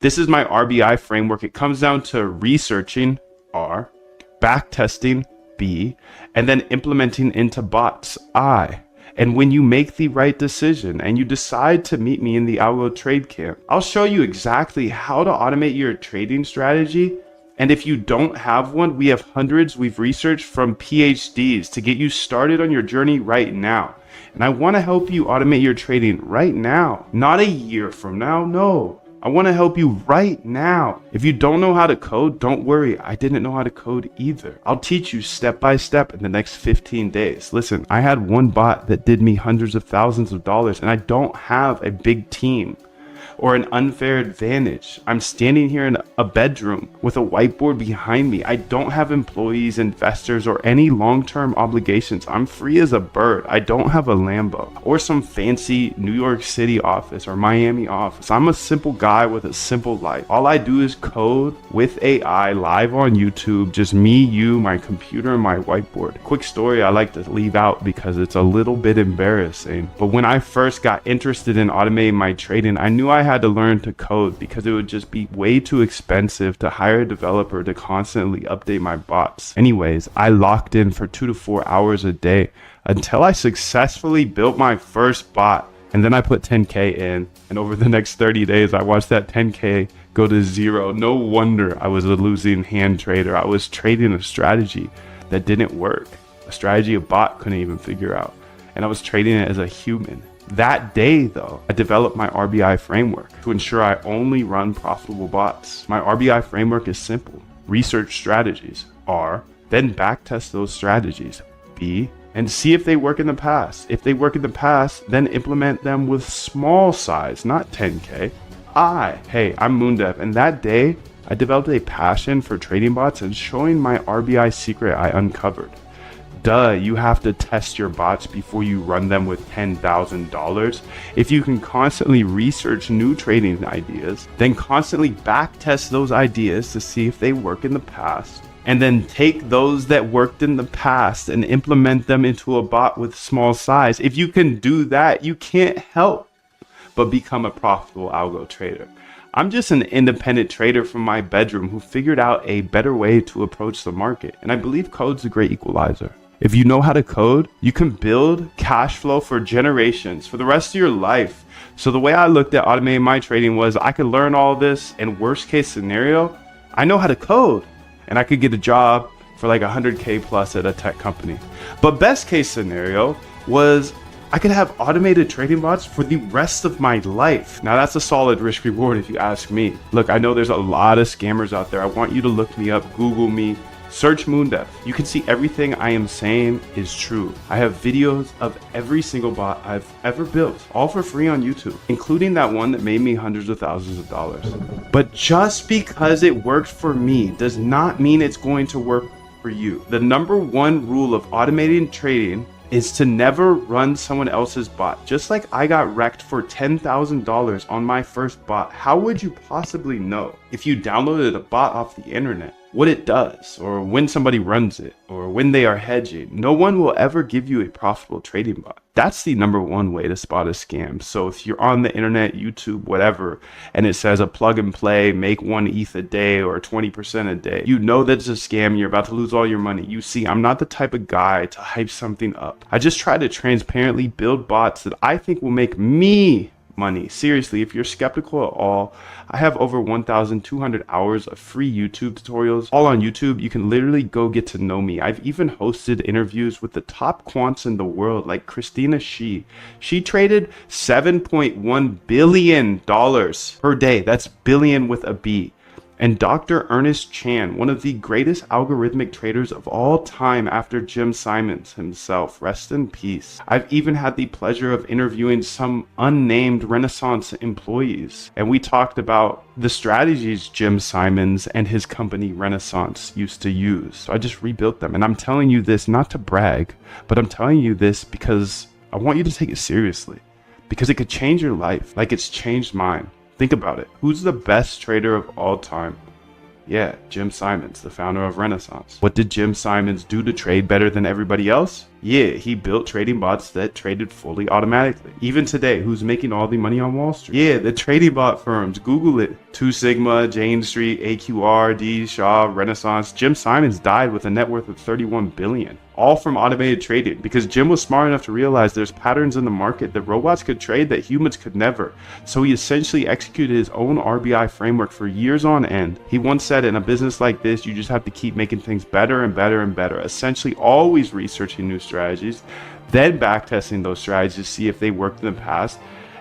This is my RBI framework. It comes down to researching, R, backtesting, B, and then implementing into bots, I. And when you make the right decision and you decide to meet me in the Algo Trade Camp, I'll show you exactly how to automate your trading strategy. And if you don't have one, we have hundreds we've researched from PhDs to get you started on your journey right now. And I want to help you automate your trading right now, not a year from now. No, I want to help you right now. If you don't know how to code, don't worry. I didn't know how to code either. I'll teach you step by step in the next 15 days. Listen, I had one bot that did me hundreds of thousands of dollars, and I don't have a big team or an unfair advantage. I'm standing here in a bedroom with a whiteboard behind me. I don't have employees, investors, or any long-term obligations. I'm free as a bird. I don't have a Lambo or some fancy New York City office or Miami office. I'm a simple guy with a simple life. All I do is code with AI live on YouTube, just me, you, my computer, and my whiteboard. Quick story I like to leave out because it's a little bit embarrassing. But when I first got interested in automating my trading, I knew I had to learn to code because it would just be way too expensive to hire a developer to constantly update my bots. Anyways, I locked in for 2 to 4 hours a day until I successfully built my first bot. And then I put 10K in, and over the next 30 days, I watched that 10K go to zero. No wonder I was a losing hand trader. I was trading a strategy that didn't work, a strategy a bot couldn't even figure out. And I was trading it as a human. That day, though, I developed my RBI framework to ensure I only run profitable bots. My RBI framework is simple. Research strategies, R, then backtest those strategies, B, and see if they work in the past. If they work in the past, then implement them with small size, not 10K, I. Hey, I'm Moondev, and that day, I developed a passion for trading bots and showing my RBI secret I uncovered. Duh, you have to test your bots before you run them with $10,000. If you can constantly research new trading ideas, then constantly backtest those ideas to see if they work in the past, and then take those that worked in the past and implement them into a bot with small size. If you can do that, you can't help but become a profitable algo trader. I'm just an independent trader from my bedroom who figured out a better way to approach the market, and I believe code's a great equalizer. If you know how to code, you can build cash flow for generations, for the rest of your life. So the way I looked at automating my trading was I could learn all this, and worst case scenario, I know how to code and I could get a job for like 100K plus at a tech company. But best case scenario was I could have automated trading bots for the rest of my life. Now that's a solid risk reward if you ask me. Look, I know there's a lot of scammers out there. I want you to look me up, Google me, search Moondev. You can see everything I am saying is true. I have videos of every single bot I've ever built, all for free on YouTube, including that one that made me hundreds of thousands of dollars. But just because it worked for me does not mean it's going to work for you. The number one rule of automating trading is to never run someone else's bot. Just like I got wrecked for $10,000 on my first bot, how would you possibly know if you downloaded a bot off the internet what it does, or when somebody runs it, or when they are hedging? No one will ever give you a profitable trading bot. That's the number one way to spot a scam. So if you're on the internet, YouTube, whatever, and it says a plug and play, make 1 ETH a day or 20% a day, you know that it's a scam. You're about to lose all your money. You see, I'm not the type of guy to hype something up. I just try to transparently build bots that I think will make me money. Seriously, if you're skeptical at all, I have over 1,200 hours of free YouTube tutorials, all on YouTube. You can literally go get to know me. I've even hosted interviews with the top quants in the world, like Christina Shi. She traded $7.1 billion per day. That's billion with a B. And Dr. Ernest Chan, one of the greatest algorithmic traders of all time after Jim Simons himself. Rest in peace. I've even had the pleasure of interviewing some unnamed Renaissance employees, and we talked about the strategies Jim Simons and his company Renaissance used to use. So I just rebuilt them, and I'm telling you this not to brag, but I'm telling you this because I want you to take it seriously, because it could change your life like it's changed mine. Think about it. Who's the best trader of all time? Yeah, Jim Simons, the founder of Renaissance. What did Jim Simons do to trade better than everybody else? Yeah, he built trading bots that traded fully automatically. Even today, who's making all the money on Wall Street? Yeah, the trading bot firms. Google it. Two Sigma, Jane Street, AQR, D, Shaw, Renaissance. Jim Simons died with a net worth of 31 billion. All from automated trading, because Jim was smart enough to realize there's patterns in the market that robots could trade that humans could never. So he essentially executed his own RBI framework for years on end. He once said, in a business like this, you just have to keep making things better and better and better, essentially always researching new strategies, then backtesting those strategies to see if they worked in the past,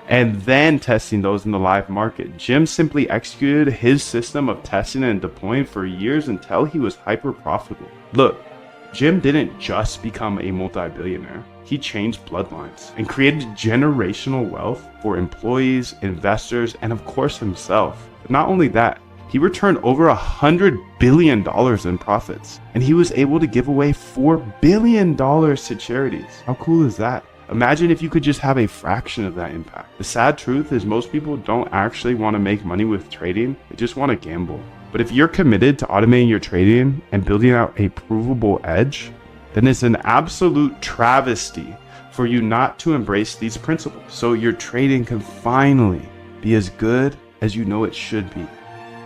and then testing those in the live market. Jim simply executed his system of testing and deploying for years until he was hyper profitable. Look, Jim didn't just become a multi-billionaire. He changed bloodlines and created generational wealth for employees, investors, and of course himself. But not only that, he returned over $100 billion in profits, and he was able to give away $4 billion to charities. How cool is that? Imagine if you could just have a fraction of that impact. The sad truth is most people don't actually want to make money with trading, they just want to gamble. But if you're committed to automating your trading and building out a provable edge, then it's an absolute travesty for you not to embrace these principles. So your trading can finally be as good as you know it should be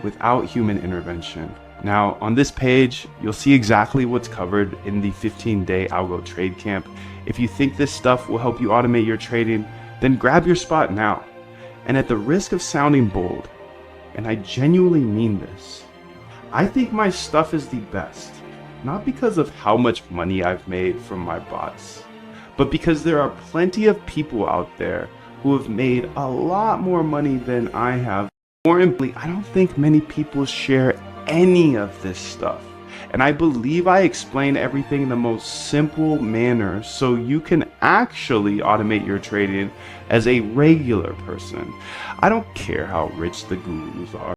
without human intervention. Now, on this page, you'll see exactly what's covered in the 15-day Algo Trade Camp. If you think this stuff will help you automate your trading, then grab your spot now. And at the risk of sounding bold, and I genuinely mean this, I think my stuff is the best, not because of how much money I've made from my bots, but because there are plenty of people out there who have made a lot more money than I have. More importantly, I don't think many people share any of this stuff. And I believe I explain everything in the most simple manner so you can actually automate your trading as a regular person. I don't care how rich the gurus are.